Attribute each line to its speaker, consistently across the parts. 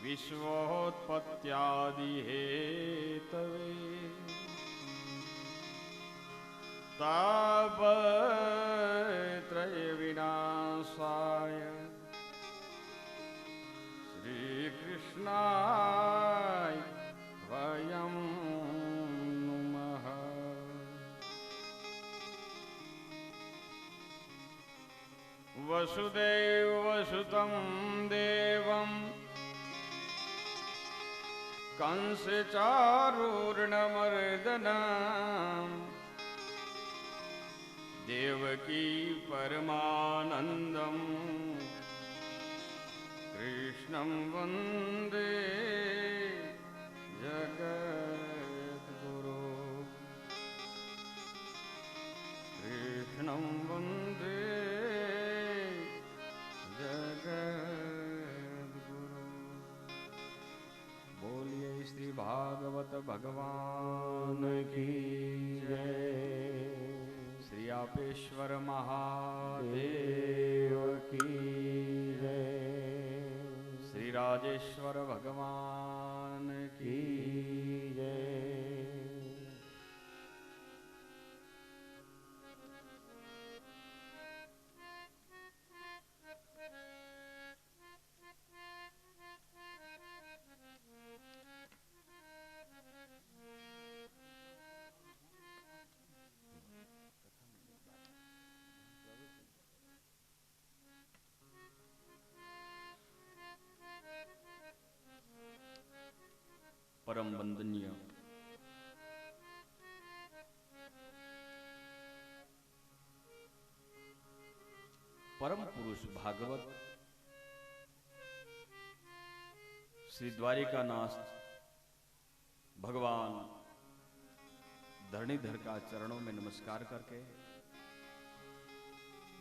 Speaker 1: विश्वोत्पत्त्यादि Hathaway तापत्रय विनाशाय श्रीकृष्णाय वयं नुमः। वसुदेवसुतं देवं कंसचारूर्णमर्दनम् देवकी परमानन्दम् कृष्णं वन्दे जगद्गुरो। कृष्णं वन्दे जगद्गुरो। बोलिए श्री भागवत भगवान की जय। श्री आपेश्वर महादेव की जय। श्री राजेश्वर भगवान की जय। परम वंदनीय परम पुरुष भागवत श्री द्वारिकानाथ भगवान धरणीधर का चरणों में नमस्कार करके,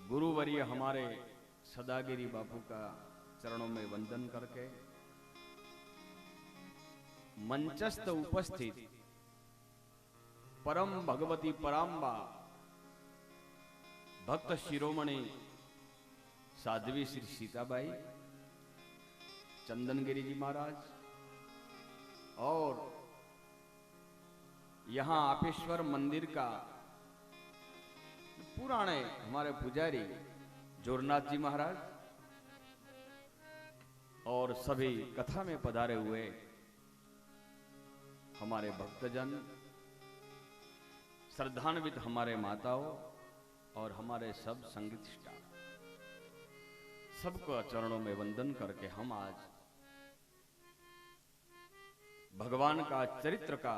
Speaker 1: गुरुवर्य हमारे सदागिरी बापू का चरणों में वंदन करके, मंचस्थ उपस्थित परम भगवती पराम्बा भक्त शिरोमणि साध्वी श्री सीताबाई चंदनगिरी जी महाराज और यहां आपेश्वर मंदिर का पुराने हमारे पुजारी जोरनाथ जी महाराज और सभी कथा में पधारे हुए हमारे भक्तजन, श्रद्धान्वित हमारे माताओं और हमारे सब संगीत स्टाफ, सबको चरणों में वंदन करके हम भगवान का चरित्र का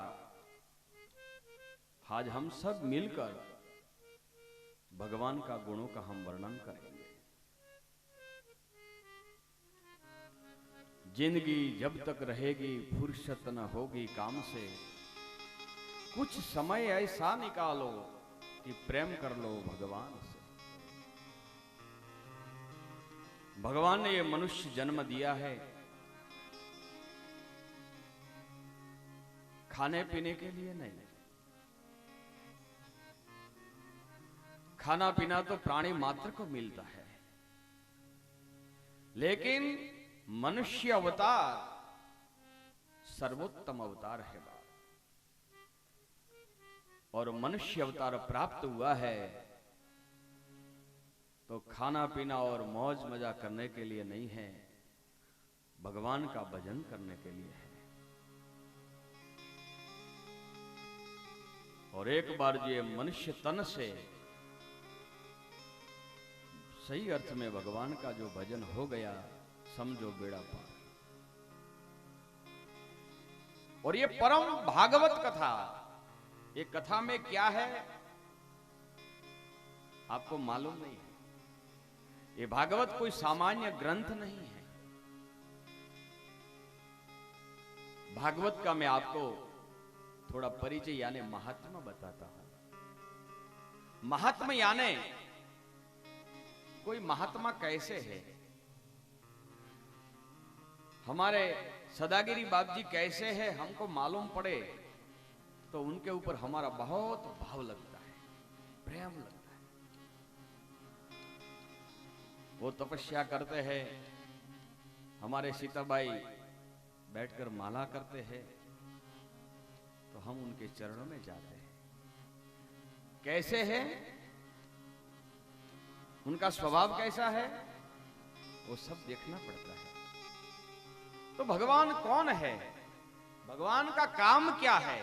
Speaker 1: आज हम सब मिलकर भगवान का गुणों का हम वर्णन करेंगे। जिंदगी जब तक रहेगी फुर्सत न होगी काम से, कुछ समय ऐसा निकालो कि प्रेम कर लो भगवान से। भगवान ने ये मनुष्य जन्म दिया है खाने पीने के लिए नहीं। खाना पीना तो प्राणी मात्र को मिलता है, लेकिन मनुष्य अवतार सर्वोत्तम अवतार है और मनुष्य अवतार प्राप्त हुआ है तो खाना पीना और मौज मजा करने के लिए नहीं है, भगवान का भजन करने के लिए है। और एक बार ये मनुष्य तन से सही अर्थ में भगवान का जो भजन हो गया, समझो बेड़ा पार। और ये परम भागवत कथा, ये कथा में क्या है आपको मालूम नहीं है। ये भागवत कोई सामान्य ग्रंथ नहीं है। भागवत का मैं आपको थोड़ा परिचय यानी महात्मा बताता हूं। महात्मा यानी कोई महात्मा कैसे है, हमारे सदागिरी बाप जी कैसे है हमको मालूम पड़े तो उनके ऊपर हमारा बहुत भाव लगता है, प्रेम लगता है। वो तपस्या करते हैं, हमारे सीताबाई बैठकर माला करते हैं तो हम उनके चरणों में जाते हैं। कैसे है, उनका स्वभाव कैसा है, वो सब देखना पड़ता है। तो भगवान कौन है, भगवान का काम क्या है,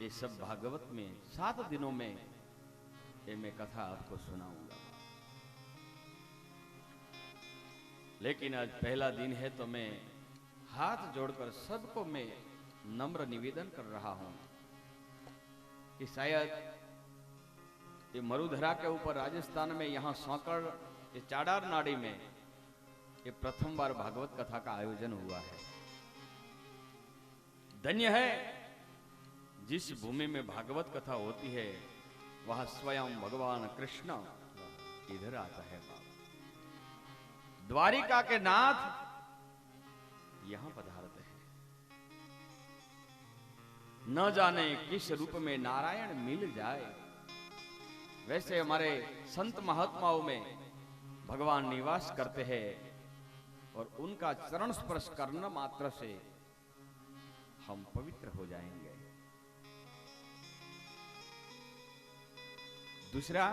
Speaker 1: ये सब भागवत में 7 दिनों में ये मैं कथा आपको सुनाऊंगा। लेकिन आज पहला दिन है तो मैं हाथ जोड़कर सबको मैं नम्र निवेदन कर रहा हूं कि शायद ये मरुधरा के ऊपर राजस्थान में यहां सौकड़, ये चाडार नाड़ी में ये प्रथम बार भागवत कथा का आयोजन हुआ है। धन्य है जिस भूमि में भागवत कथा होती है, वहां स्वयं भगवान कृष्ण इधर आता है। द्वारिका के नाथ यहां पधारते हैं। न जाने किस रूप में नारायण मिल जाए, वैसे हमारे संत महात्माओं में भगवान निवास करते हैं और उनका चरण स्पर्श करना मात्र से हम पवित्र हो जाएंगे। दूसरा,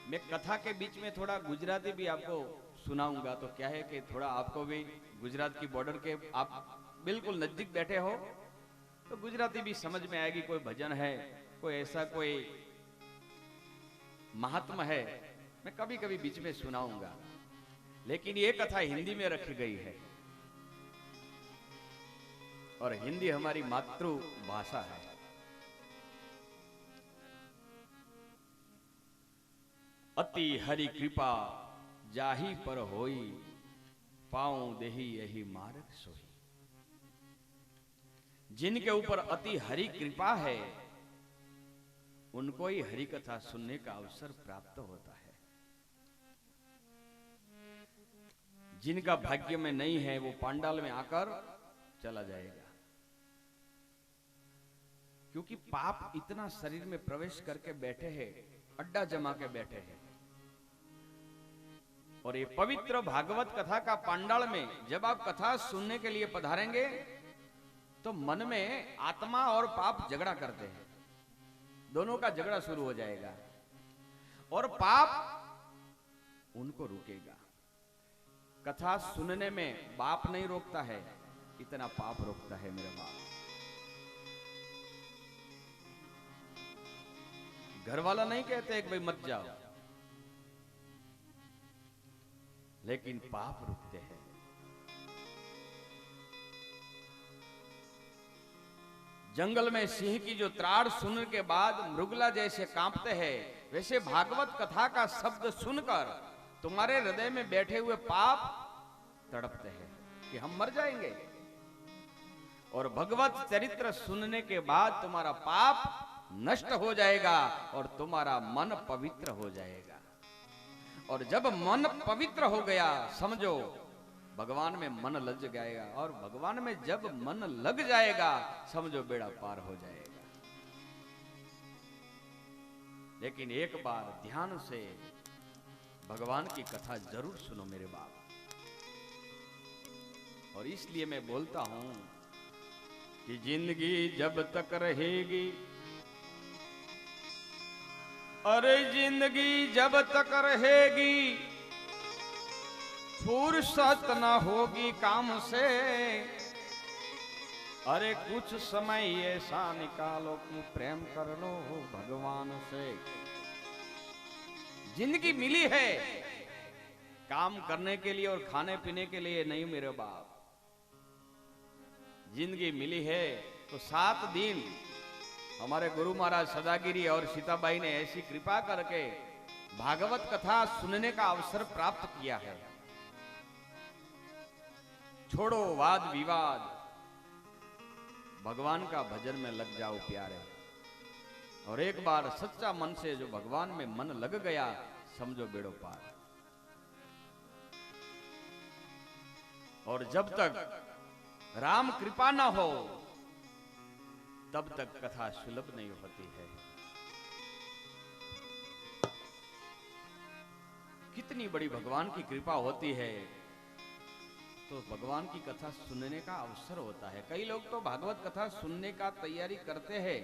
Speaker 1: मैं कथा के बीच में थोड़ा गुजराती भी आपको सुनाऊंगा। तो क्या है कि थोड़ा आपको भी गुजरात की बॉर्डर के आप बिल्कुल नजदीक बैठे हो तो गुजराती भी समझ में आएगी। कोई भजन है, कोई ऐसा कोई महात्मा है, मैं कभी कभी बीच में सुनाऊंगा। लेकिन ये कथा हिंदी में रखी गई है और हिंदी हमारी मातृभाषा है। अति हरि कृपा जाही पर होई, पाऊं देही यही मार्ग सोई। जिनके ऊपर अति हरि कृपा है, उनको ही हरि कथा सुनने का अवसर प्राप्त होता है। जिनका भाग्य में नहीं है, वो पांडाल में आकर चला जाएगा, क्योंकि पाप इतना शरीर में प्रवेश करके बैठे हैं, अड्डा जमा के बैठे हैं। और ये पवित्र भागवत कथा का पांडाल में जब आप कथा सुनने के लिए पधारेंगे तो मन में आत्मा और पाप झगड़ा करते हैं, दोनों का झगड़ा शुरू हो जाएगा और पाप उनको रोकेगा। कथा सुनने में बाप नहीं रोकता है, इतना पाप रोकता है मेरे बाप। घर वाला नहीं कहते कि भाई मत जाओ, लेकिन पाप रुकते हैं। जंगल में सिंह की जो त्राड़ सुनने के बाद मृगला जैसे कांपते हैं, वैसे भागवत कथा का शब्द सुनकर तुम्हारे हृदय में बैठे हुए पाप तड़पते हैं कि हम मर जाएंगे। और भगवत चरित्र सुनने के बाद तुम्हारा पाप नष्ट हो जाएगा और तुम्हारा मन पवित्र हो जाएगा। और जब मन पवित्र हो गया, समझो भगवान में मन लग जाएगा, और भगवान में जब मन लग जाएगा, समझो बेड़ा पार हो जाएगा। लेकिन एक बार ध्यान से भगवान की कथा जरूर सुनो मेरे बाप। और इसलिए मैं बोलता हूं कि जिंदगी जब तक रहेगी, अरे जिंदगी जब तक रहेगी, फुर्सत न होगी काम से। अरे कुछ समय ऐसा निकालो कि प्रेम कर लो भगवान से। जिंदगी मिली है काम करने के लिए और खाने पीने के लिए नहीं मेरे बाप। जिंदगी मिली है तो 7 दिन हमारे गुरु महाराज सदागिरी और सीताबाई ने ऐसी कृपा करके भागवत कथा सुनने का अवसर प्राप्त किया है। छोड़ो वाद विवाद, भगवान का भजन में लग जाओ प्यारे। और एक बार सच्चा मन से जो भगवान में मन लग गया, समझो बेड़ो पार। और जब तक राम कृपा ना हो, तब तक कथा सुलभ नहीं होती है। कितनी बड़ी भगवान की कृपा होती है, तो भगवान की कथा सुनने का अवसर होता है। कई लोग तो भागवत कथा सुनने का तैयारी करते हैं,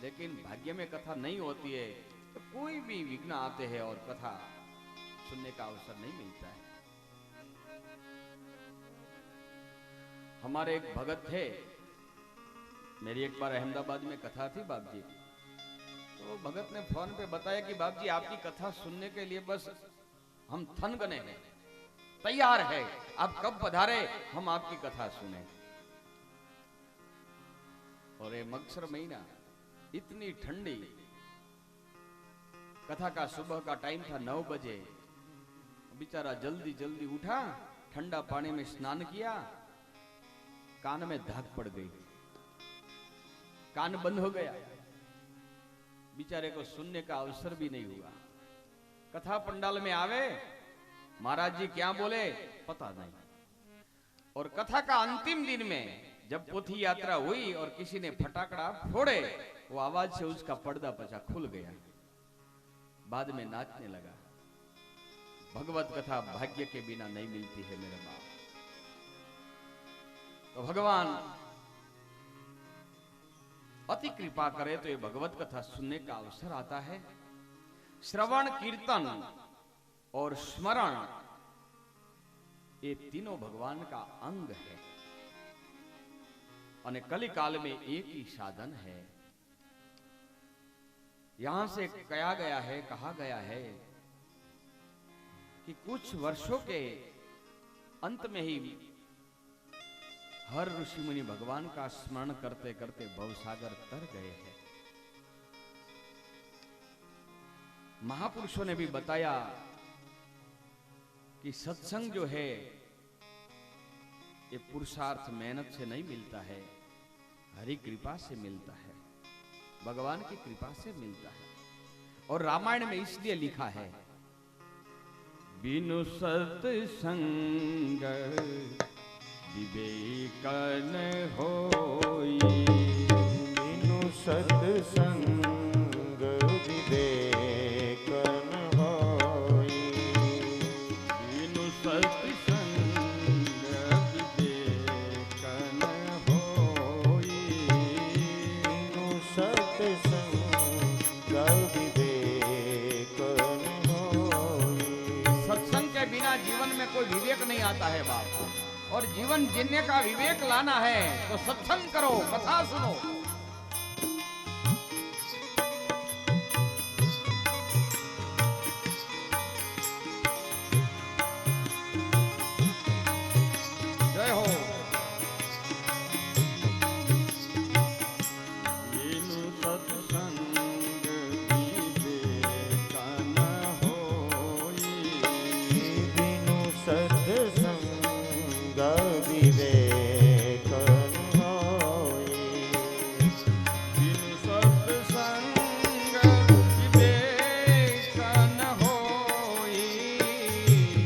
Speaker 1: लेकिन भाग्य में कथा नहीं होती है, तो कोई भी विघ्न आते हैं और कथा सुनने का अवसर नहीं मिलता है। हमारे एक भगत थे, मेरी एक बार अहमदाबाद में कथा थी बाप जी, तो भगत ने फोन पे बताया कि बाप जी आपकी कथा सुनने के लिए बस हम थन गने हैं, तैयार है, आप कब पधारे हम आपकी कथा सुने। और ये मगसर महीना, इतनी ठंडी, कथा का सुबह का टाइम था 9 बजे, बेचारा जल्दी जल्दी उठा, ठंडा पानी में स्नान किया, कान में धाक पड़ गई, कान बंद हो गया, बेचारे को सुनने का अवसर भी नहीं हुआ। कथा पंडाल में आवे, महाराज जी क्या बोले पता नहीं। और कथा का अंतिम दिन में जब पोथी यात्रा हुई और किसी ने फटाकड़ा फोड़े, वो आवाज से उसका पर्दा पचा खुल गया, बाद में नाचने लगा। भगवत कथा भाग्य के बिना नहीं मिलती है मेरे बाप। तो भगवान अति कृपा करे तो ये भगवत कथा सुनने का अवसर आता है। श्रवण, कीर्तन और स्मरण, ये तीनों भगवान का अंग है, और कली काल में एक ही साधन है। यहां से कहा गया है कि कुछ वर्षों के अंत में ही हर ऋषि मुनि भगवान का स्मरण करते करते भवसागर तर गए हैं। महापुरुषों ने भी बताया कि सत्संग जो है ये पुरुषार्थ मेहनत से नहीं मिलता है, हरि कृपा से मिलता है, भगवान की कृपा से मिलता है। और रामायण में इसलिए लिखा है, बिनु सत्संग विवेक न होई,
Speaker 2: बिनु सत्संग विवेक न होई,
Speaker 1: बिनु सत्संग विवेक न होई,
Speaker 2: बिनु सत्संग विवेक न होई।
Speaker 1: सत्संग के बिना जीवन में कोई विवेक नहीं आता है बाप। और जीवन जीने का विवेक लाना है तो सत्संग करो, कथा सुनो। जय हो। बिनु सत्संग विवेक न होई,
Speaker 2: बिनु सत्संग विवेक न होई,
Speaker 1: बिनु सत्संग विवेक न होई,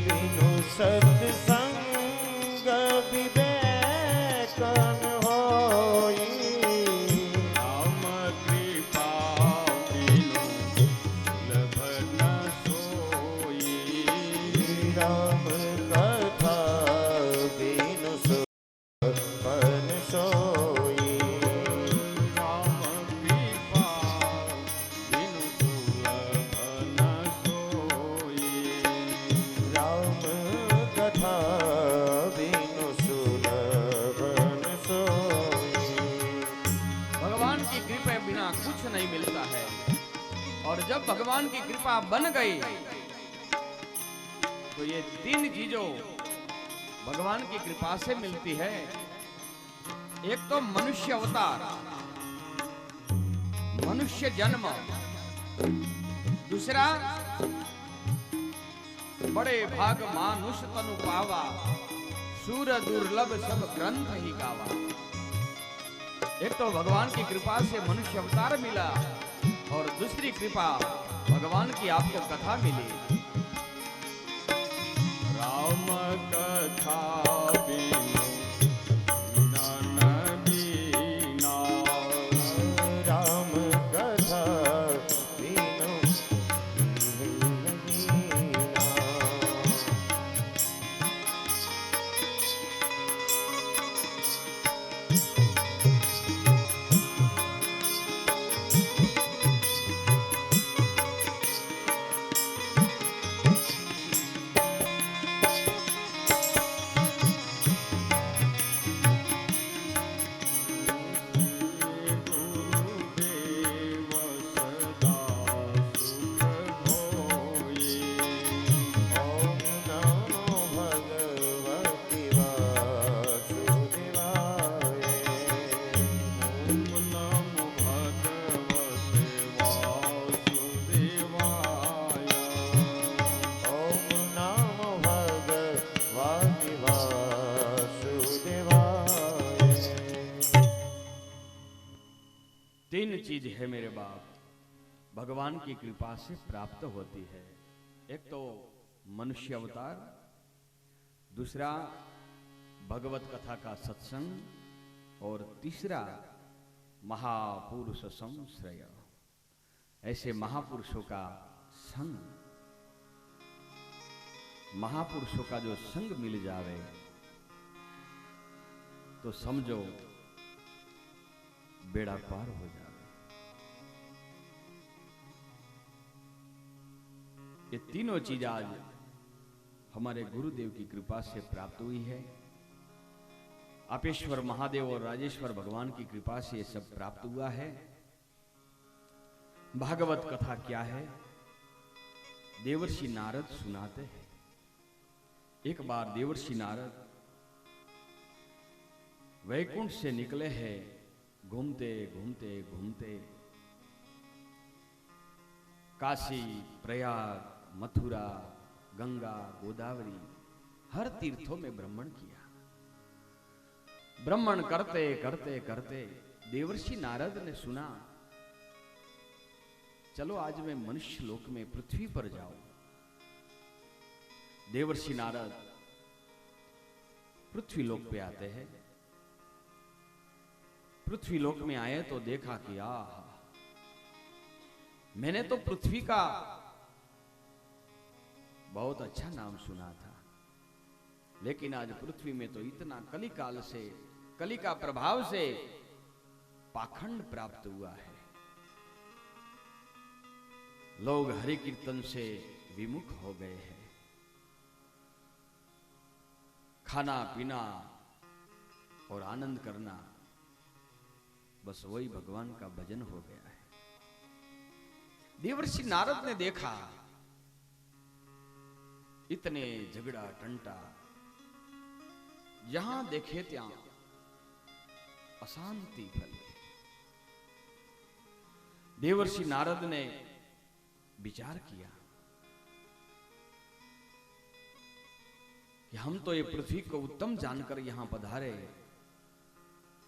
Speaker 2: बिनु सत्संग विवेक न होई।
Speaker 1: राम कृपा बिनु सुलभ न सोई,
Speaker 2: राम कथा बिनु सुपन सोई,
Speaker 1: राम कृपा बिनु सुलभ न सोई,
Speaker 2: राम कथा बिनु सुलभ न सोई।
Speaker 1: भगवान की कृपा बिना कुछ नहीं मिलता है। और जब भगवान की कृपा बन गई तो ये 3 चीजों भगवान की कृपा से मिलती है। एक तो मनुष्य अवतार, मनुष्य जन्म, दूसरा बड़े भाग मानुष तनु पावा, सूर दुर्लभ सब ग्रंथ ही गावा। एक तो भगवान की कृपा से मनुष्य अवतार मिला, और दूसरी कृपा भगवान की आपको कथा मिली। राम कथा बिनु न बीना,
Speaker 2: राम कथा बिनु
Speaker 1: है मेरे बाप भगवान की कृपा से प्राप्त होती है। एक तो मनुष्य अवतार, दूसरा भगवत कथा का सत्संग और तीसरा महापुरुष संश्रय। ऐसे महापुरुषों का संग, महापुरुषों का जो संग मिल जावे तो समझो बेड़ा पार हो जावे। ये तीनों चीज आज हमारे गुरुदेव की कृपा से प्राप्त हुई है। अपेश्वर महादेव और राजेश्वर भगवान की कृपा से ये सब प्राप्त हुआ है। भागवत कथा क्या है? देवर्षि नारद सुनाते हैं। एक बार देवर्षि नारद वैकुंठ से निकले हैं, घूमते घूमते घूमते काशी, प्रयाग, मथुरा, गंगा, गोदावरी हर तीर्थों में भ्रमण किया। भ्रमण करते करते करते देवर्षि नारद ने सुना, चलो आज मैं मनुष्य लोक में पृथ्वी पर जाऊं। देवर्षि नारद पृथ्वी लोक पे आते हैं। पृथ्वी लोक में आए तो देखा कि आहा, मैंने तो पृथ्वी का बहुत अच्छा नाम सुना था, लेकिन आज पृथ्वी में तो इतना कलिकाल से, कली का प्रभाव से पाखंड प्राप्त हुआ है। लोग हरि कीर्तन से विमुख हो गए हैं। खाना पीना और आनंद करना, बस वही भगवान का भजन हो गया है। देवर्षि नारद ने देखा इतने झगड़ा टंटा, जहां देखे त्यां अशांति फैली। देवर्षि नारद ने विचार किया कि हम तो ये पृथ्वी को उत्तम जानकर यहां पधारे,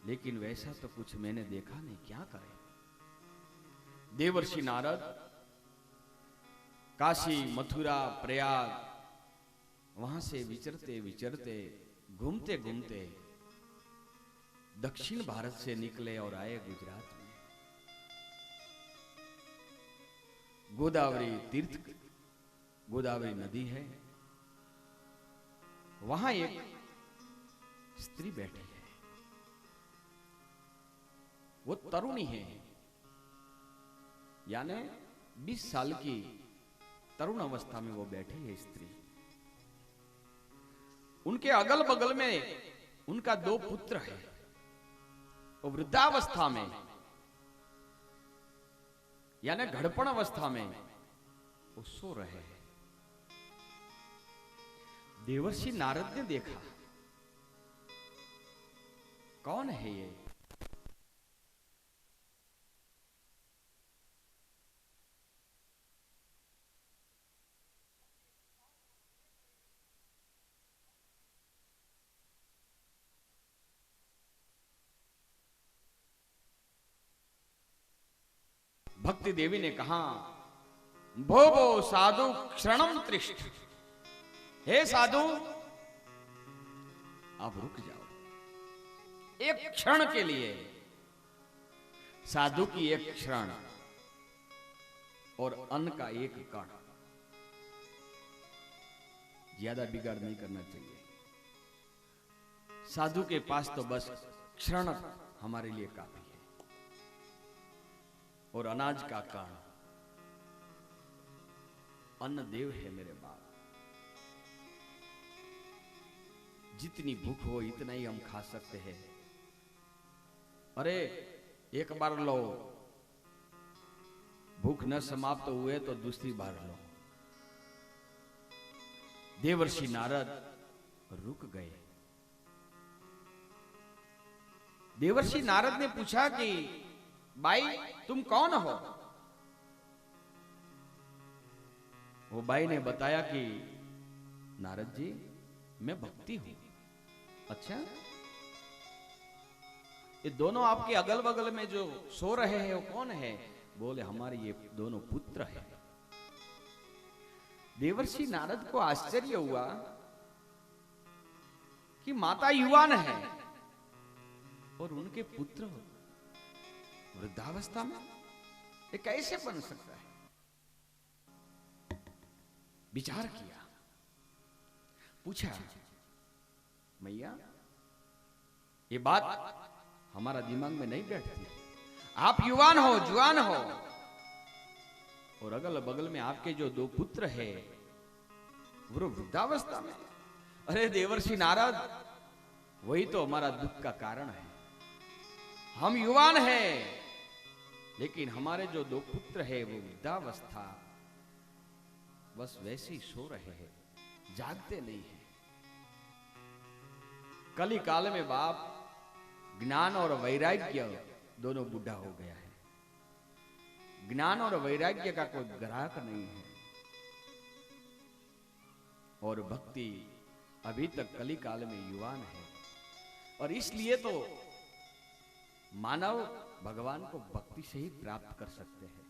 Speaker 1: लेकिन वैसा तो कुछ मैंने देखा नहीं, क्या करें। देवर्षि नारद काशी, मथुरा, प्रयाग वहां से विचरते विचरते, घूमते घूमते दक्षिण भारत से निकले और आए गुजरात में। गोदावरी तीर्थ, गोदावरी नदी है, वहां एक स्त्री बैठी है। वो तरुणी है, यानी 20 साल की तरुण अवस्था में वो बैठी है स्त्री। उनके अगल बगल में उनका 2 पुत्र है। वो वृद्धावस्था में, यानी घड़पण अवस्था में वो सो रहे हैं। देवर्षि नारद ने देखा, कौन है ये? भक्ति देवी ने कहा, भो भो साधु क्षणम त्रिष्ठ। हे साधु, आप रुक जाओ एक क्षण के लिए। साधु की एक क्षण और अन्न का एक कण, ज्यादा बिगाड़ नहीं करना चाहिए। साधु के पास तो बस क्षण हमारे लिए काफी है। और अनाज का कण, अन्न देव है मेरे बाप। जितनी भूख हो इतना ही हम खा सकते हैं। अरे एक बार लो, भूख न समाप्त हुए तो दूसरी बार लो। देवर्षि नारद रुक गए। देवर्षि नारद ने पूछा कि बाई तुम कौन हो? वो बाई ने बताया कि नारद जी मैं भक्ति हूं। अच्छा, ये दोनों आपके अगल बगल में जो सो रहे हैं वो कौन है? बोले हमारे ये दोनों पुत्र हैं। देवर्षि नारद को आश्चर्य हुआ कि माता युवान है और उनके पुत्र वृद्धावस्था में, ये कैसे बन सकता है? विचार किया, पूछा, मैया ये बात हमारा दिमाग में नहीं बैठती। आप युवान हो, जुआन हो, और अगल बगल में आपके जो दो पुत्र हैं वो वृद्धावस्था में। अरे देवर्षि नारद, वही तो हमारा दुख का कारण है। हम युवान हैं, लेकिन हमारे जो दो पुत्र हैं वो वृद्धावस्था, बस वैसे ही सो रहे हैं, जागते नहीं हैं। कली काल में बाप ज्ञान और वैराग्य दोनों बूढ़ा हो गया है। ज्ञान और वैराग्य का कोई ग्राहक नहीं है, और भक्ति अभी तक कली काल में युवान है। और इसलिए तो मानव भगवान को भक्ति से ही प्राप्त कर सकते हैं।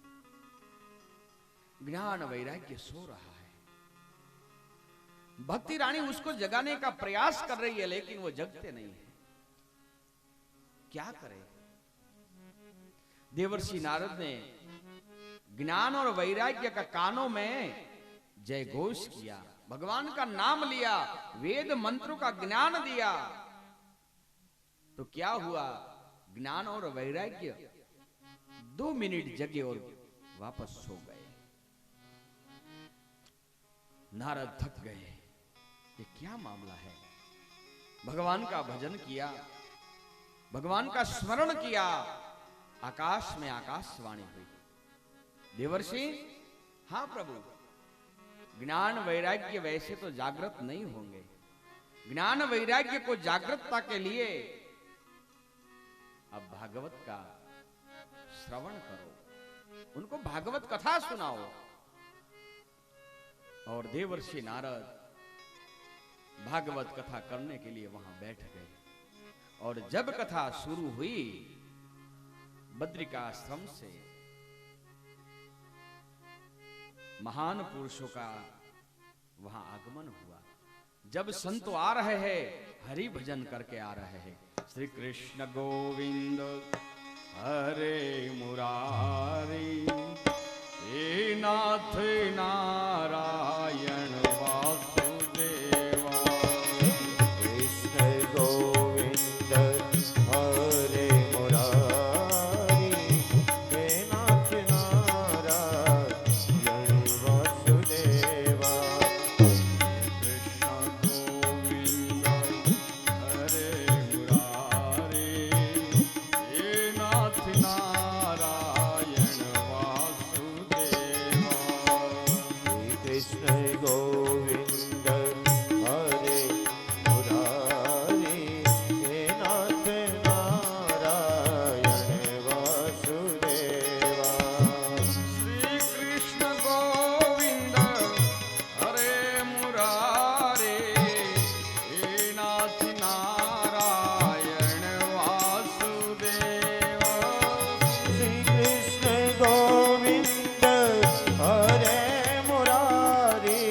Speaker 1: ज्ञान वैराग्य सो रहा है, भक्ति रानी उसको जगाने का प्रयास कर रही है, लेकिन वो जगते नहीं है। क्या करे? देवर्षि नारद ने ज्ञान और वैराग्य का कानों में जय घोष किया, भगवान का नाम लिया, वेद मंत्रों का ज्ञान दिया। तो क्या हुआ? ज्ञान और वैराग्य 2 मिनट जगे और वापस सो गए। नारद थक गए, ये क्या मामला है? भगवान का भजन किया, भगवान का स्मरण किया, आकाश में आकाशवाणी हुई, देवर्षि, हाँ प्रभु, ज्ञान वैराग्य वैसे तो जागृत नहीं होंगे। ज्ञान वैराग्य को जागृतता के लिए अब भागवत का श्रवण करो, उनको भागवत कथा सुनाओ। और देवर्षि नारद भागवत कथा करने के लिए वहां बैठ गए। और जब कथा शुरू हुई, बद्रिकाश्रम से महान पुरुषों का वहां आगमन हुआ। जब संत आ रहे हैं, हरि भजन करके आ रहे हैं, श्री कृष्ण गोविंद हरे मुरारी, हे नाथ नारायण वासुदेवा।
Speaker 2: कृष्ण गोविंद हरे मुरारी, हे नाथ नारायण वासुदेवा।
Speaker 1: कृष्ण गोविंद हरे मुरारी, हे नाथ नारायण वासुदेवा।
Speaker 2: कृष्ण गोविंद हरे मुरारी, हे नाथ नारायण वासुदेवा।
Speaker 1: श्री कृष्ण गोविंद हरे मुरारे, हे नाथ नारायण वासुदेवा।
Speaker 2: श्री कृष्ण गोविंद हरे मुरारी,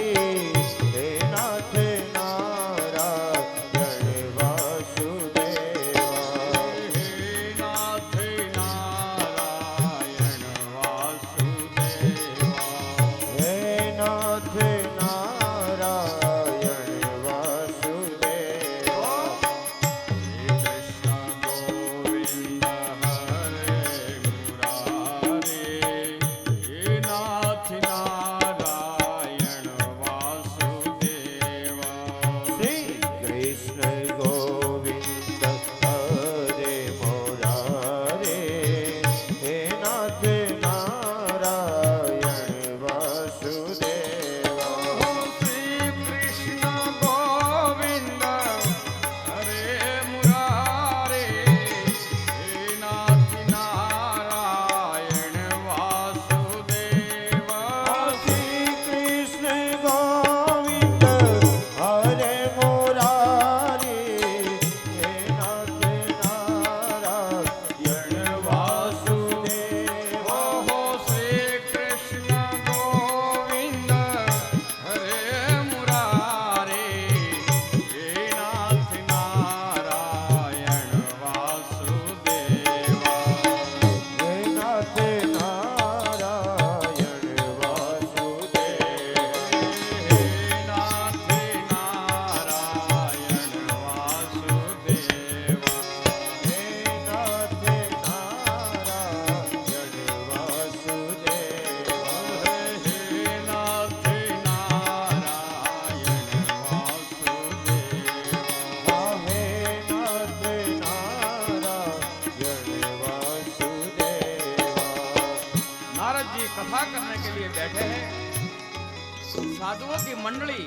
Speaker 1: साधुओं की मंडली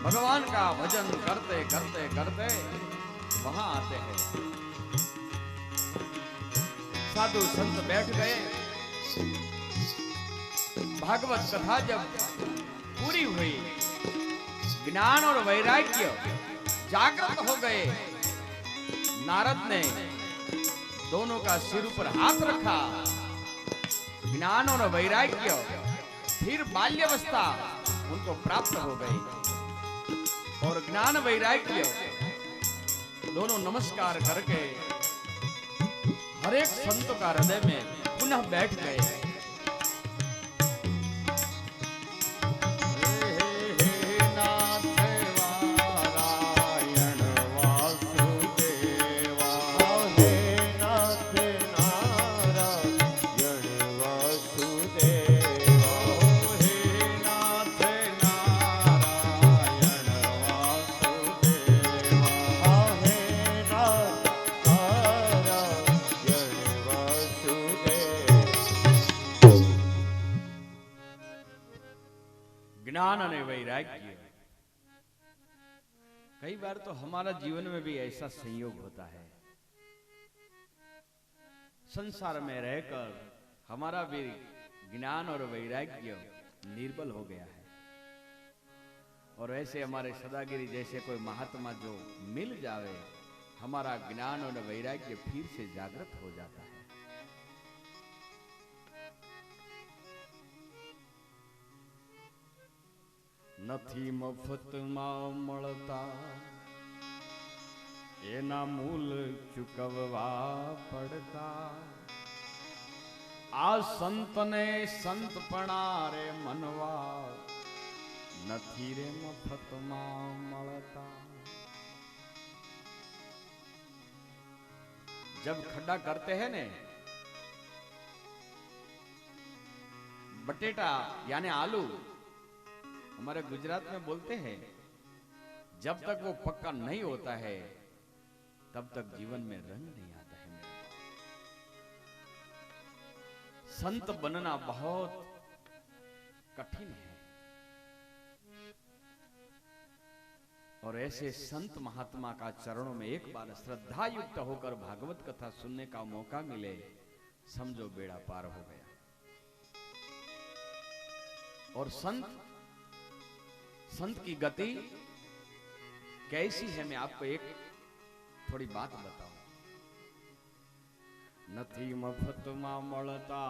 Speaker 1: भगवान का भजन करते करते करते वहां आते हैं। साधु संत बैठ गए। भागवत कथा जब पूरी हुई, ज्ञान और वैराग्य जागृत हो गए। नारद ने दोनों का सिर पर हाथ रखा। ज्ञान और वैराग्य फिर बाल्यावस्था उनको प्राप्त हो गई और ज्ञान वैराग्य दोनों नमस्कार करके हर एक संत का हृदय में पुनः बैठ गए। ज्ञान और वैराग्य। कई बार तो हमारा जीवन में भी ऐसा संयोग होता है, संसार में रहकर हमारा भी ज्ञान और वैराग्य निर्बल हो गया है। और ऐसे हमारे सदागिरी जैसे कोई महात्मा जो मिल जावे, हमारा ज्ञान और वैराग्य फिर से जागृत हो जाता है। નથી મફતમાં મળતા, એના મૂલ ચૂકવવા પડતા। આ સંતને સંતપણા રે મનવા, નથી રે મફતમાં મળતા। जब खड्डा करते हैं ने, बटेटा यानी आलू हमारे गुजरात में बोलते हैं, जब तक वो पक्का नहीं होता है तब तक जीवन में रंग नहीं आता है। संत बनना बहुत कठिन है और ऐसे संत महात्मा का चरणों में एक बार श्रद्धा युक्त होकर भागवत कथा सुनने का मौका मिले, समझो बेड़ा पार हो गया। और संत की गति कैसी है, मैं आपको एक थोड़ी बात बताऊं। નથી મફતમાં મળતા,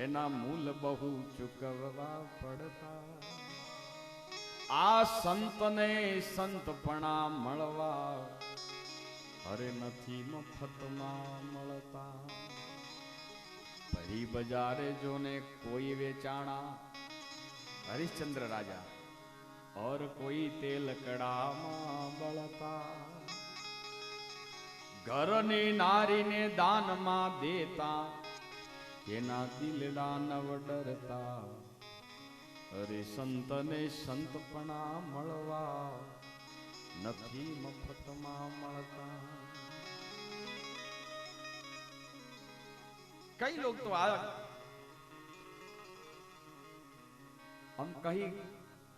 Speaker 1: એના મૂલ બહુ ચૂકવવા પડતા। આ સંતને સંતપણા મળવા, અરે નથી મફતમાં મળતા। ભરી બજારે જોને કોઈ વેચાણા, हरिश्चंद्र राजा, और कोई तेल कड़ा मां बलता। घर ने नारी ने दान मां देता, के ना दिल दानव डरता। अरे संत ने संतपणा मळवा, नथी मफत मां मळता। कई लोग तो हम कहीं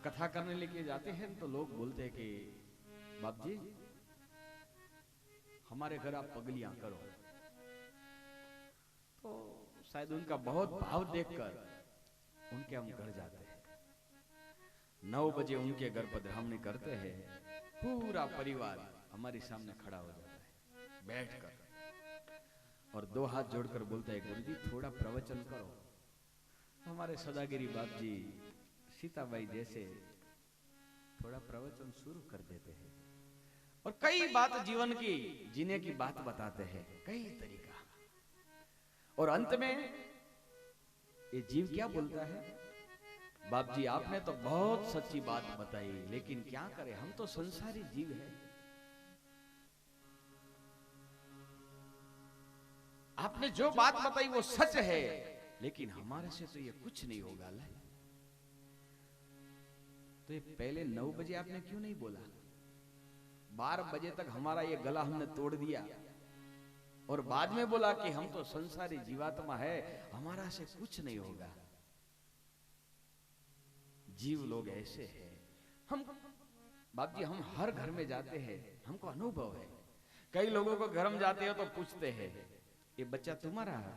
Speaker 1: कथा करने लेके जाते हैं तो लोग बोलते हैं कि बाप जी हमारे घर आप पगलियां करो। तो शायद उनका बहुत भाव देखकर उनके हम घर जाते हैं। 9 बजे उनके घर पधरामणी करते हैं, पूरा परिवार हमारे सामने खड़ा हो जाता है बैठकर, और 2 हाथ जोड़कर बोलता है, गुरुजी थोड़ा प्रवचन करो। हमारे सदागिरी बाप जी सीताबाई जैसे थोड़ा प्रवचन शुरू कर देते हैं और कई बात जीवन की जीने की बात बताते हैं, कई तरीका। और अंत में ये जीव क्या बोलता है, बाप जी आपने तो बहुत सच्ची बात बताई, लेकिन क्या करें हम तो संसारी जीव हैं। आपने जो बात बताई वो सच है, लेकिन हमारे से तो ये कुछ नहीं होगा। तो ये पहले 9 बजे आपने क्यों नहीं बोला? 12 बजे तक हमारा ये गला हमने तोड़ दिया और बाद में बोला कि हम तो संसारी जीवात्मा है, हमारा से कुछ नहीं होगा। जीव लोग ऐसे हैं। हम बाप जी हम हर घर में जाते हैं, हमको अनुभव है। कई लोगों को घर में जाते हो तो पूछते हैं ये बच्चा तुम्हारा है?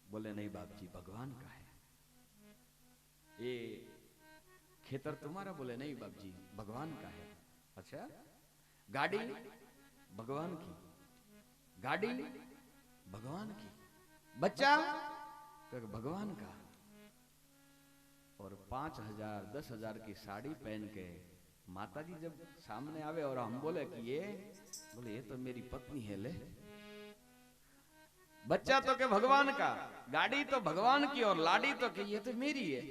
Speaker 1: बोले नहीं बाप जी भगवान का है। ये खेतर तुम्हारा? बोले नहीं बाप जी भगवान का है। अच्छा गाड़ी भगवान की, गाड़ी भगवान की, बच्चा तो भगवान का। और 5,000 10,000 की साड़ी पहन के माता जी जब सामने आवे और हम बोले कि ये, बोले ये तो मेरी पत्नी है। ले बच्चा तो के भगवान का, गाड़ी तो भगवान की, और लाड़ी तो के ये तो मेरी है।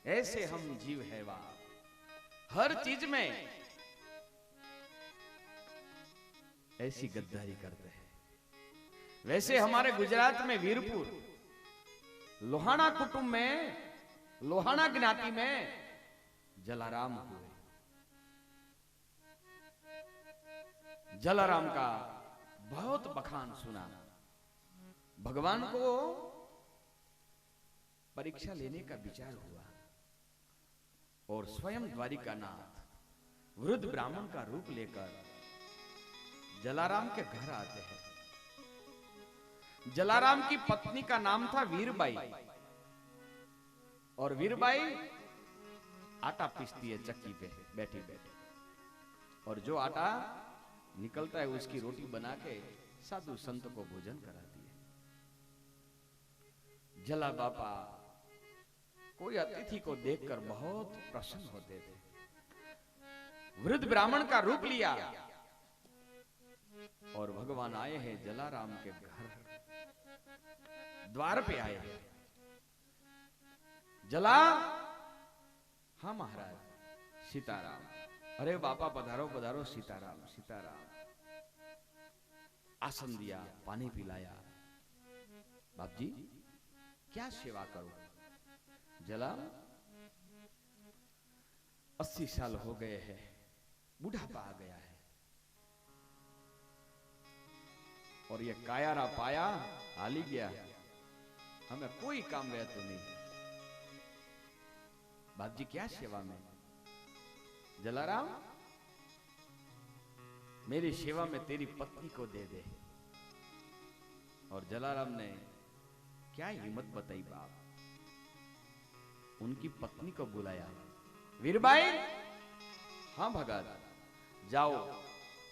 Speaker 1: ऐसे हम जीव है वाह, हर चीज में ऐसी गद्दारी करते हैं। वैसे हमारे गुजरात में वीरपुर लोहाना कुटुंब में, लोहाना ज्ञाति में जलाराम हुए। जलाराम का बहुत बखान सुना। भगवान को परीक्षा लेने का विचार हुआ और स्वयं द्वारिकानाथ वृद्ध ब्राह्मण का रूप लेकर जलाराम के घर आते हैं। जलाराम की पत्नी का नाम था वीरबाई, और वीरबाई आटा पीसती है चक्की पे बैठी बैठी, और जो आटा निकलता है उसकी रोटी बना के साधु संत को भोजन कराती है। जला बापा कोई अतिथि को देखकर बहुत प्रसन्न होते थे। वृद्ध ब्राह्मण का रूप लिया और भगवान आए हैं जलाराम के घर, द्वार पे आए हैं। जला, हाँ महाराज सीताराम। अरे बापा पधारो पधारो, सीताराम सीताराम। आसन दिया, पानी पिलाया। बाप जी क्या सेवा करो? जला 80 साल हो गए हैं, बुढ़ापा आ गया है, और ये कायारा पाया हाली गया, हमें कोई काम रहे तो नहीं। बाप जी क्या सेवा में? जलाराम मेरी सेवा में तेरी पत्नी को दे दे। और जलाराम ने क्या हिम्मत बताई बाप, उनकी पत्नी को बुलाया। वीरबाई, हाँ भगत जाओ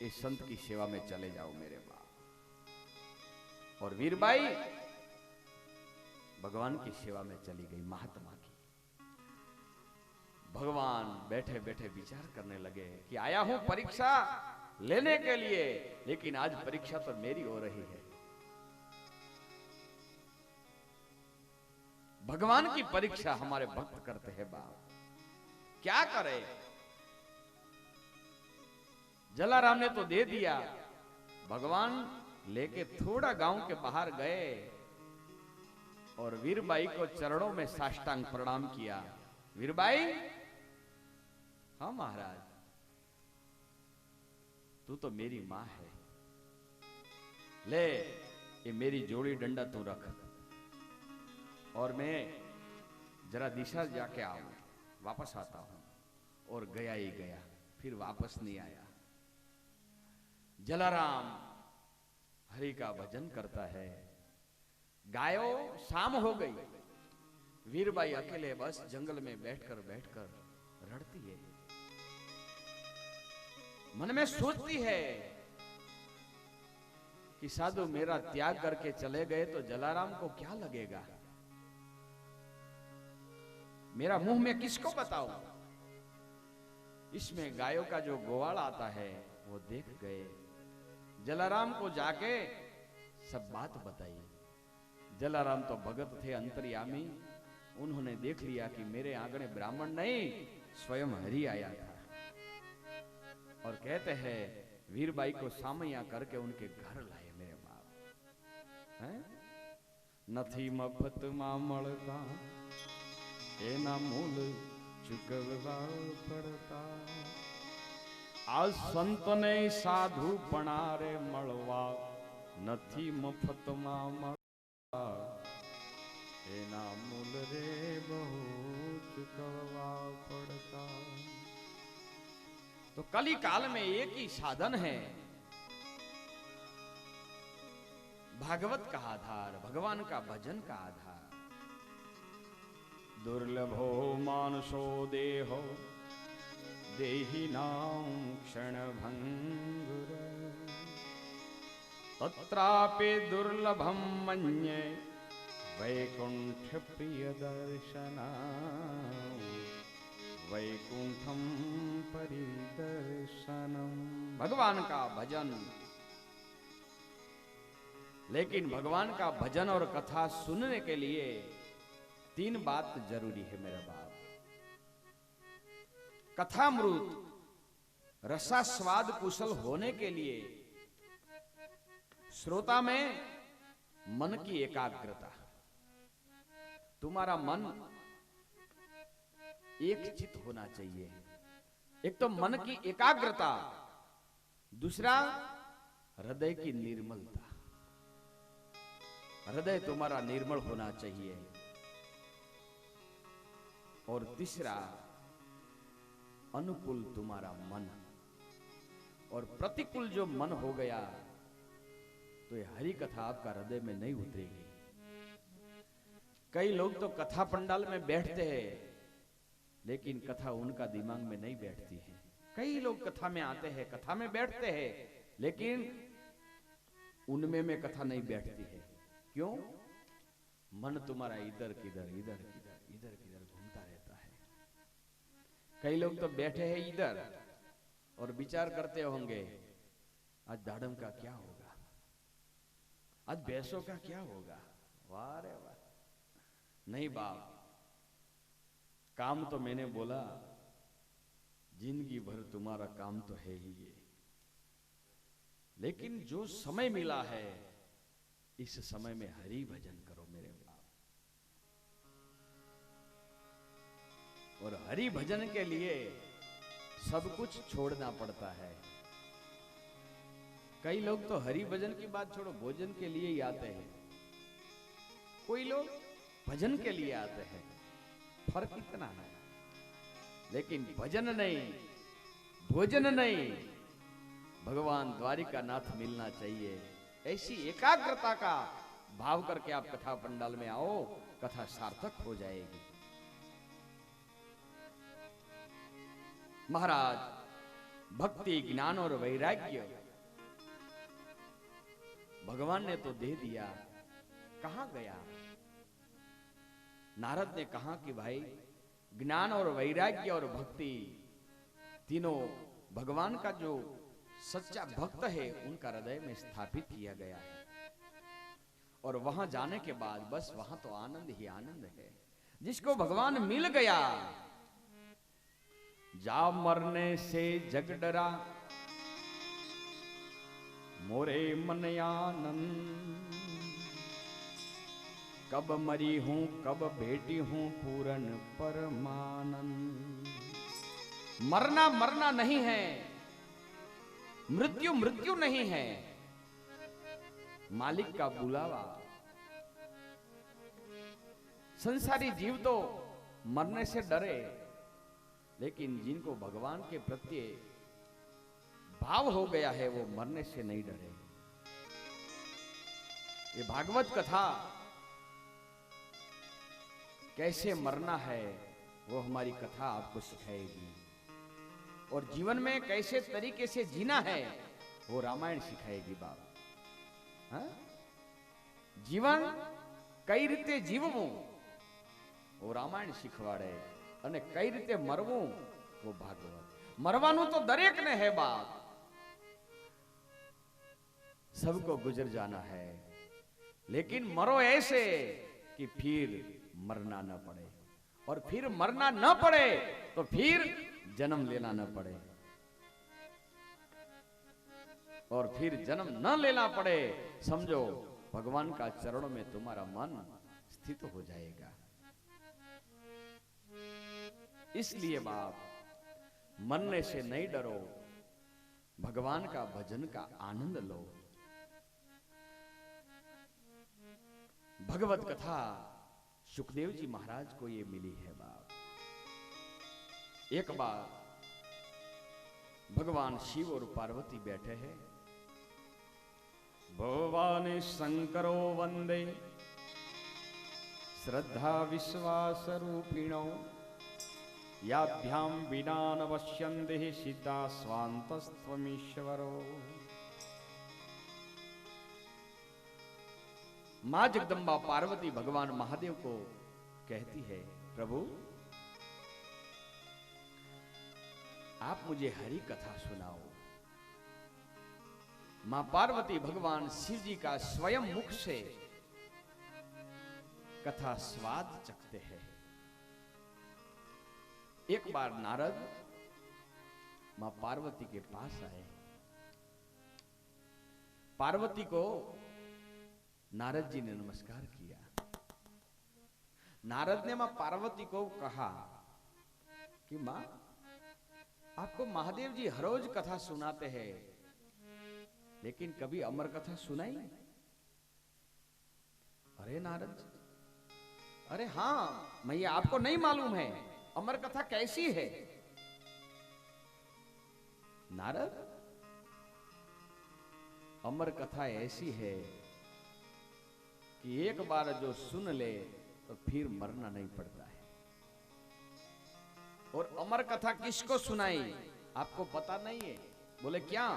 Speaker 1: इस संत की सेवा में चले जाओ मेरे बाप। और वीरबाई भगवान की सेवा में चली गई, महात्मा की। भगवान बैठे बैठे विचार करने लगे कि आया हूं परीक्षा लेने के लिए, लेकिन आज परीक्षा तो मेरी हो रही है। भगवान की परीक्षा हमारे भक्त करते हैं बाप, क्या करे? जलाराम ने तो दे दिया। भगवान लेके थोड़ा गांव के बाहर गए और वीरबाई को चरणों में साष्टांग प्रणाम किया। वीरबाई, हाँ महाराज तू तो मेरी मां है, ले ये मेरी जोड़ी डंडा तू रख, और मैं जरा दिशा जाके आऊं, वापस आता हूं। और गया ही गया, फिर वापस नहीं आया। जलाराम हरि का भजन करता है। गायो शाम हो गई, वीरबाई अकेले बस जंगल में बैठकर रड़ती है। मन में सोचती है कि साधु मेरा त्याग करके चले गए तो जलाराम को क्या लगेगा, मेरा मुंह में किसको बताऊं। इसमें गायों का जो गोवाल आता है वो देख गए। जलाराम को जाके सब बात बताई। जलाराम तो भगत थे, अंतर्यामी, उन्होंने देख लिया कि मेरे आंगणे ब्राह्मण नहीं स्वयं हरि आया था। और कहते हैं वीरबाई को सामैया करके उनके घर लाए मेरे बाप। हैं? नथी मफत मा मळता एना मूल चुकववा पड़ता। आ संत ने साधु पणारे मळवा नथी मफत मा मळता एना
Speaker 2: ना मूल रे बहु चुकवा पड़ता।
Speaker 1: तो कली काल में एक ही साधन है, भागवत का आधार, भगवान का भजन का आधार। दुर्लभो मानसो देहो देहिनां क्षण भंगुर, तत्रापि दुर्लभम मन्ये वैकुंठ प्रिय दर्शना, वैकुंठम परिदर्शनम। भगवान का भजन, लेकिन भगवान का भजन और कथा सुनने के लिए तीन बात जरूरी है मेरा बाप। कथामृत रसास्वाद कुशल होने के लिए श्रोता में मन की एकाग्रता, तुम्हारा मन एक चित होना चाहिए। एक तो मन की एकाग्रता, दूसरा हृदय की निर्मलता। हृदय तुम्हारा निर्मल होना चाहिए। और तीसरा अनुकूल तुम्हारा मन। और प्रतिकूल जो मन हो गया तो ये हरि कथा आपका हृदय में नहीं उतरेगी। कई लोग तो कथा पंडाल में बैठते हैं, लेकिन कथा उनका दिमाग में नहीं बैठती है। कई लोग कथा में आते हैं, कथा में बैठते हैं, लेकिन उनमें कथा नहीं बैठती है। क्यों? मन तुम्हारा इधर किधर इधर किधर इधर किधर घूमता रहता है। कई लोग तो बैठे हैं इधर और विचार करते होंगे आज दाड़म का क्या होगा, आज भैंसों का क्या होगा। वाह रे वाह। नहीं बाप, काम तो मैंने बोला जिंदगी भर तुम्हारा काम तो है ही ये, लेकिन जो समय मिला है इस समय में हरि भजन करो मेरे बाप। और हरि भजन के लिए सब कुछ छोड़ना पड़ता है। कई लोग तो हरि भजन की बात छोड़ो, भोजन के लिए ही आते हैं। कोई लोग भजन के लिए आते हैं। फर्क इतना है। लेकिन भजन नहीं, भोजन नहीं, भगवान द्वारिका नाथ मिलना चाहिए। ऐसी एकाग्रता का भाव करके आप कथा पंडाल में आओ, कथा सार्थक हो जाएगी। महाराज, भक्ति, ज्ञान और वैराग्य भगवान ने तो दे दिया, कहां गया? नारद ने कहा कि भाई ज्ञान और वैराग्य और भक्ति तीनों भगवान का जो सच्चा भक्त है उनका हृदय में स्थापित किया गया है। और वहां जाने के बाद बस वहां तो आनंद ही आनंद है। जिसको भगवान मिल गया, जा मरने से जग डरा मोरे मन आनंद, कब मरी हूं कब बेटी हूं पूरन परमानंद। मरना मरना नहीं है, मृत्यु मृत्यु नहीं है, मालिक का बुलावा। संसारी जीव तो मरने से डरे, लेकिन जिनको भगवान के प्रति भाव हो गया है वो मरने से नहीं डरे। ये भागवत कथा कैसे मरना है वो हमारी कथा आपको सिखाएगी, और जीवन में कैसे तरीके से जीना है वो रामायण सिखाएगी बाप। हाँ? जीवन कई रीते जीवવું वो रामायण શીખવાડે, અને કઈ રીતે મરવું वो भागवत। मरवाનું तो दरेक ने है बाप, सबको गुजर जाना है, लेकिन मरो ऐसे कि फिर मरना न पड़े, और फिर मरना न पड़े तो फिर जन्म लेना न पड़े, और फिर जन्म न लेना पड़े। समझो भगवान का चरणों में तुम्हारा मन स्थित हो जाएगा। इसलिए बाप, मरने से नहीं डरो, भगवान का भजन का आनंद लो। भगवत कथा सुखदेव जी महाराज को ये मिली है बाप। एक बार भगवान शिव और पार्वती बैठे हैं। भवानी शंकरो वंदे श्रद्धा विश्वास रूपिणो याभ्यां विना न पश्यन्ति सीता स्वान्तस्त्वमीश्वरो। मां जगदम्बा पार्वती भगवान महादेव को कहती है, प्रभु आप मुझे हरि कथा सुनाओ। मां पार्वती भगवान शिव जी का स्वयं मुख से कथा स्वाद चखते हैं। एक बार नारद मां पार्वती के पास आए। पार्वती को नारद जी ने नमस्कार किया। नारद ने मां पार्वती को कहा कि मां आपको महादेव जी हर रोज कथा सुनाते हैं, लेकिन कभी अमर कथा सुनाई? अरे नारद, अरे हां मैया आपको नहीं मालूम है अमर कथा कैसी है? नारद, अमर कथा ऐसी है कि एक बार जो सुन ले तो फिर मरना नहीं पड़ता है। और अमर कथा किसको सुनाई आपको पता नहीं है? बोले क्या?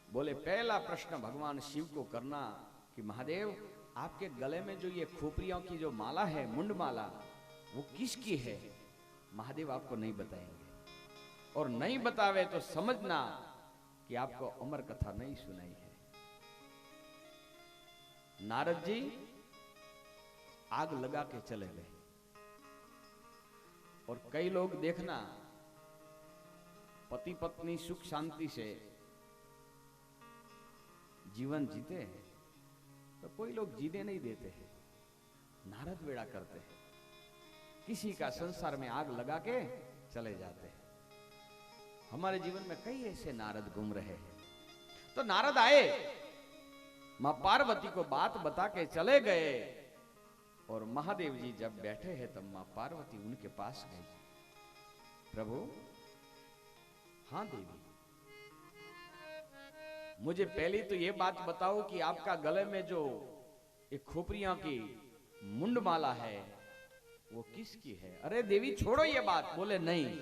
Speaker 1: बोले पहला प्रश्न भगवान शिव को करना कि महादेव आपके गले में जो ये खोपड़ियों की जो माला है, मुंड माला, वो किसकी है? महादेव आपको नहीं बताएंगे, और नहीं बतावे तो समझना कि आपको अमर कथा नहीं सुनाई है। नारद जी आग लगा के चले गए। और कई लोग देखना पति पत्नी सुख शांति से जीवन जीते हैं, तो कोई लोग जीने नहीं देते हैं, नारद वेड़ा करते हैं, किसी का संसार में आग लगा के चले जाते हैं। हमारे जीवन में कई ऐसे नारद घूम रहे हैं। तो नारद आए, मां पार्वती को बात बता के चले गए, और महादेव जी जब बैठे हैं तब मां पार्वती उनके पास गई। प्रभु, हां देवी, मुझे पहले तो ये बात बताओ कि आपका गले में जो एक खोपड़ियों की मुंड माला है वो किसकी है? अरे देवी छोड़ो ये बात। बोले नहीं,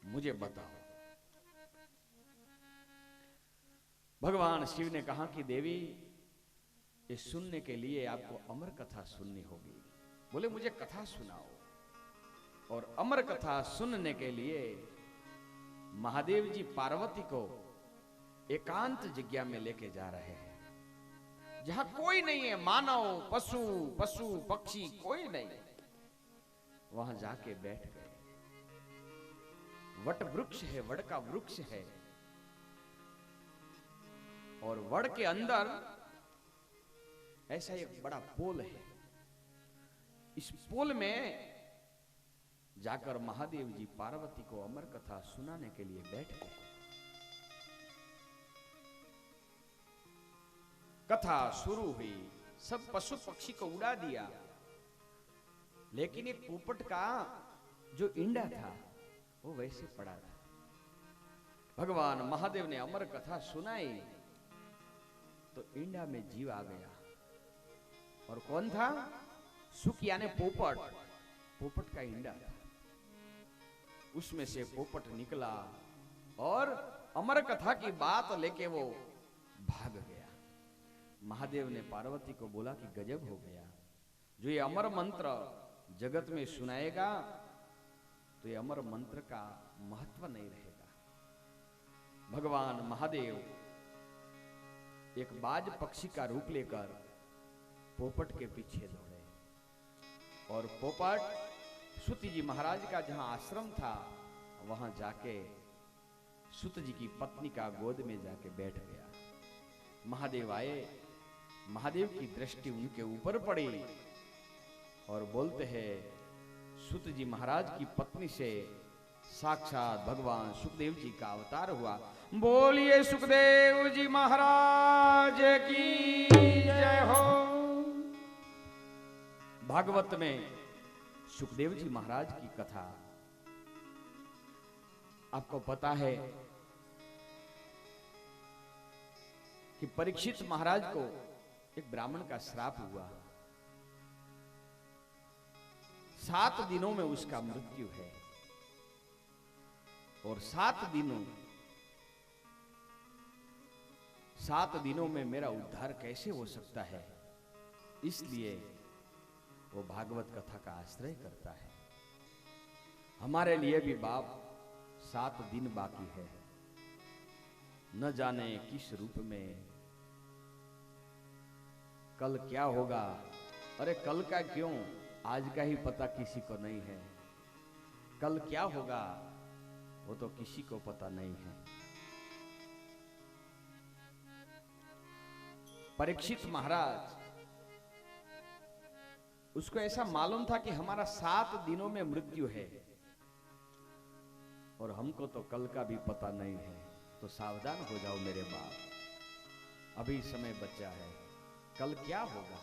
Speaker 1: मुझे बताओ। भगवान शिव ने कहा कि देवी, ये सुनने के लिए आपको अमर कथा सुननी होगी। बोले मुझे कथा सुनाओ। और अमर कथा सुनने के लिए महादेव जी पार्वती को एकांत जगह में लेके जा रहे हैं, जहां कोई नहीं है, मानव पशु पक्षी कोई नहीं। वहां जाके बैठ गए। वट वृक्ष है, वड का वृक्ष है, और वड के अंदर ऐसा एक बड़ा पोल है। इस पोल में जाकर महादेव जी पार्वती को अमर कथा सुनाने के लिए बैठ गए। कथा शुरू हुई, सब पशु पक्षी को उड़ा दिया, लेकिन एक पोपट का जो इंडा था वो वैसे पड़ा था। भगवान महादेव ने अमर कथा सुनाई तो इंडा में जीव आ गया। और कौन था? सुख यानी पोपट। पोपट का इंडा था, उसमें से पोपट निकला और अमर कथा की बात लेके वो भाग गया। महादेव ने पार्वती को बोला कि गजब हो गया, जो ये अमर मंत्र जगत में सुनाएगा तो ये अमर मंत्र का महत्व नहीं रहेगा। भगवान महादेव एक बाज पक्षी का रूप लेकर पोपट के पीछे दौड़े, और पोपट सुत जी महाराज का जहां आश्रम था वहां जाके सुत जी की पत्नी का गोद में जाके बैठ गया। महादेव आए, महादेव की दृष्टि उनके ऊपर पड़ी और बोलते हैं, सुत जी महाराज की पत्नी से साक्षात भगवान सुखदेव जी का अवतार हुआ। बोलिए सुखदेव जी महाराज की जय हो। भागवत में सुखदेव जी महाराज की कथा आपको पता है कि परीक्षित महाराज को एक ब्राह्मण का श्राप हुआ, 7 दिनों में उसका मृत्यु है। और 7 दिनों में मेरा उद्धार कैसे हो सकता है, इसलिए वो भागवत कथा का आश्रय करता है। हमारे लिए भी बाप 7 दिन बाकी है, न जाने किस रूप में कल क्या होगा। अरे कल का क्यों, आज का ही पता किसी को नहीं है। कल क्या होगा वो तो किसी को पता नहीं है। परीक्षित महाराज, उसको ऐसा मालूम था कि हमारा 7 दिनों में मृत्यु है और हमको तो कल का भी पता नहीं है। तो सावधान हो जाओ मेरे बाप, अभी समय बचा है, कल क्या होगा।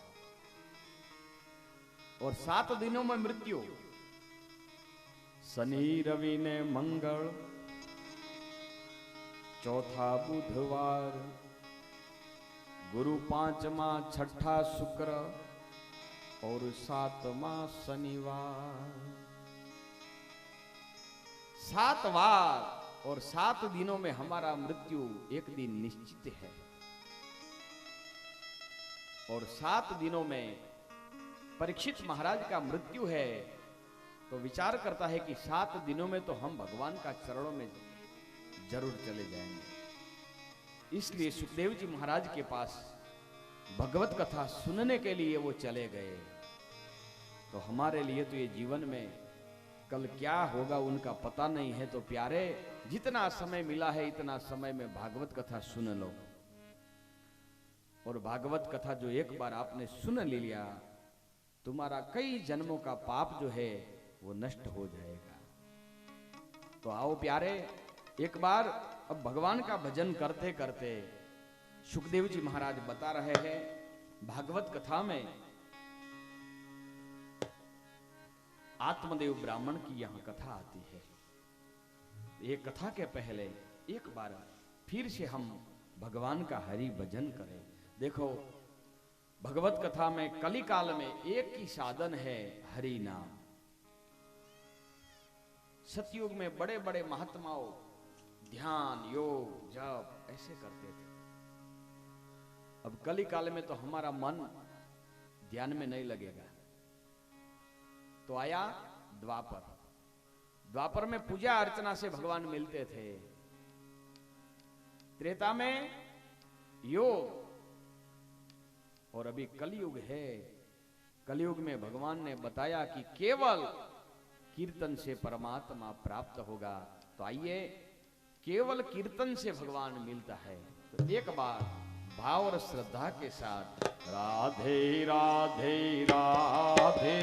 Speaker 1: और 7 दिनों में मृत्यु। शनि रवि ने मंगल, चौथा बुधवार, गुरु 5वां, 6ठा शुक्र और 7वां शनिवार। 7 बार और 7 दिनों में हमारा मृत्यु एक दिन निश्चित है। और 7 दिनों में परीक्षित महाराज का मृत्यु है। तो विचार करता है कि 7 दिनों में तो हम भगवान का चरणों में जरूर चले जाएंगे। इसलिए सुखदेव जी महाराज के पास भगवत कथा सुनने के लिए वो चले गए। तो हमारे लिए तो ये जीवन में कल क्या होगा उनका पता नहीं है। तो प्यारे, जितना समय मिला है इतना समय में भागवत कथा सुन लो। और भागवत कथा जो एक बार आपने सुन लिया, तुम्हारा कई जन्मों का पाप जो है वो नष्ट हो जाएगा। तो आओ प्यारे, एक बार अब भगवान का भजन करते करते सुखदेव जी महाराज बता रहे हैं भागवत कथा में आत्मदेव ब्राह्मण की यहां कथा आती है। ये कथा के पहले एक बार फिर से हम भगवान का हरि भजन करें। देखो, भगवत कथा में कली काल में एक ही साधन है, हरि नाम। सतयुग में बड़े बड़े महात्माओं ध्यान, योग, जप ऐसे करते थे। अब कली काल में तो हमारा मन ध्यान में नहीं लगेगा। तो आया द्वापर। द्वापर में पूजा अर्चना से भगवान मिलते थे। त्रेता में योग, और अभी कलयुग है। कलयुग में भगवान ने बताया कि केवल कीर्तन से परमात्मा प्राप्त होगा। तो आइए, केवल कीर्तन से भगवान मिलता है। तो एक बार भाव और श्रद्धा के साथ राधे राधे राधे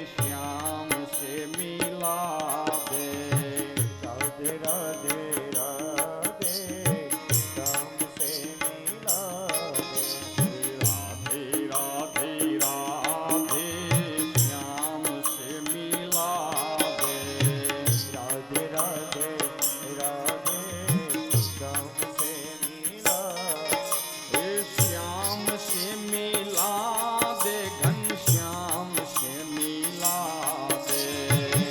Speaker 1: श्याम से मिला दे,
Speaker 2: राधे राधे राधे श्याम से मिला दे,
Speaker 1: राधे राधे राधे श्याम से मिला दे,
Speaker 2: राधे राधे राधे श्याम से मिला
Speaker 1: हे श्याम से मिला दे, घनश्याम से मिला दे,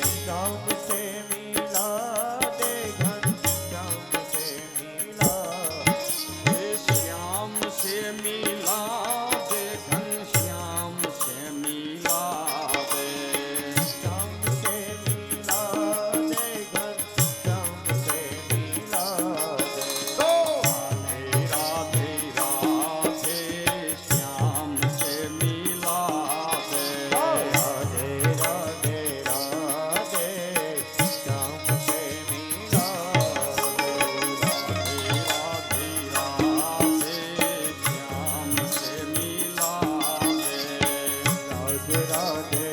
Speaker 2: श्याम से मिला दे, घनश्याम से मिला
Speaker 1: हे श्याम से मिला दे, घनश्याम से मिला दे।
Speaker 2: श्याम से मिला दे, घनश्याम से मिला दे।
Speaker 1: तो राधे राधे राधे श्याम से मिला दे,
Speaker 2: राधे राधे राधे श्याम से मिला
Speaker 1: राधे राधे राधे श्याम से मिला दे,
Speaker 2: दे, राधे राधे